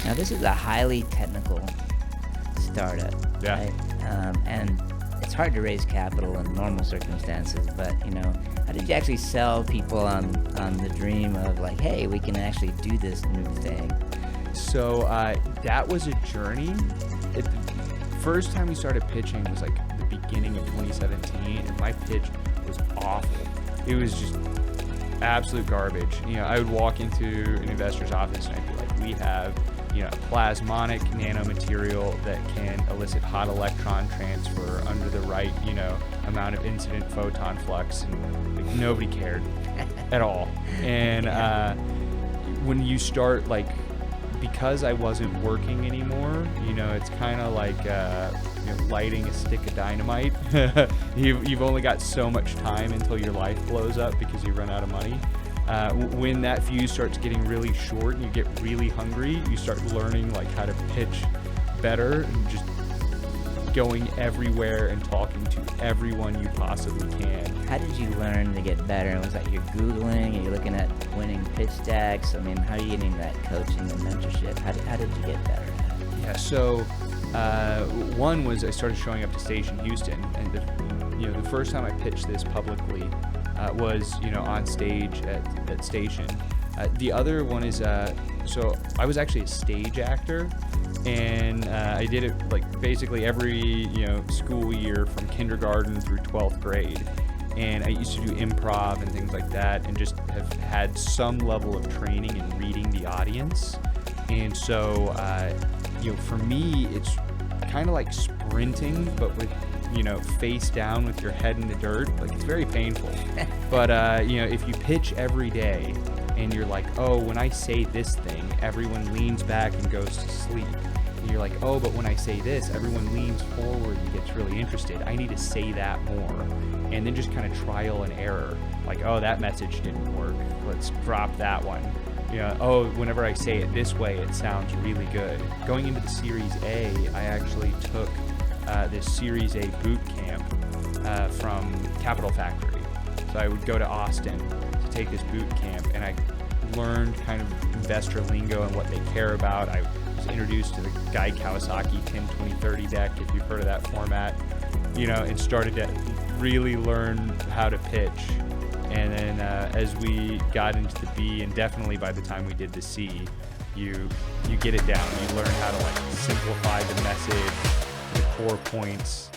Now, this is a highly technical startup, Yeah. right? And it's hard to raise capital in normal circumstances, but how did you actually sell people on the dream of like, hey, we can actually do this new thing? So that was a journey. The first time we started pitching was like the beginning of 2017, and my pitch was awful. It was just absolute garbage. I would walk into an investor's office and I'd be like, we have a plasmonic nanomaterial that can elicit hot electron transfer under the right, amount of incident photon flux, and like, nobody cared at all. And when you start because I wasn't working anymore, it's kind of like lighting a stick of dynamite. You've only got so much time until your life blows up because you run out of money. When that fuse starts getting really short and you get really hungry, you start learning how to pitch better and just going everywhere and talking to everyone you possibly can. How did you learn to get better? Was that you're Googling? Are you looking at winning pitch decks? I mean, how are you getting that coaching and mentorship? How did you get better at it? Yeah, so one was I started showing up to Station Houston, and the first time I pitched this publicly was on stage at Station. The other one is so I was actually a stage actor, and I did it basically every school year from kindergarten through 12th grade. And I used to do improv and things like that, and just have had some level of training in reading the audience. And so for me, it's kind of like sprinting, but with face down with your head in the dirt. It's very painful. But if you pitch every day and you're like, oh, when I say this thing, everyone leans back and goes to sleep. And you're like, oh, but when I say this, everyone leans forward and gets really interested. I need to say that more. And then just kind of trial and error. Oh, that message didn't work. Let's drop that one. Oh, whenever I say it this way, it sounds really good. Going into the Series A, I actually took this Series A boot camp from Capital Factory. So I would go to Austin to take this boot camp, and I learned kind of investor lingo and what they care about. I was introduced to the Guy Kawasaki 10-20-30 deck, if you've heard of that format, and started to really learn how to pitch. And then as we got into the B, and definitely by the time we did the C, you get it down. You learn how to simplify the message, the core points,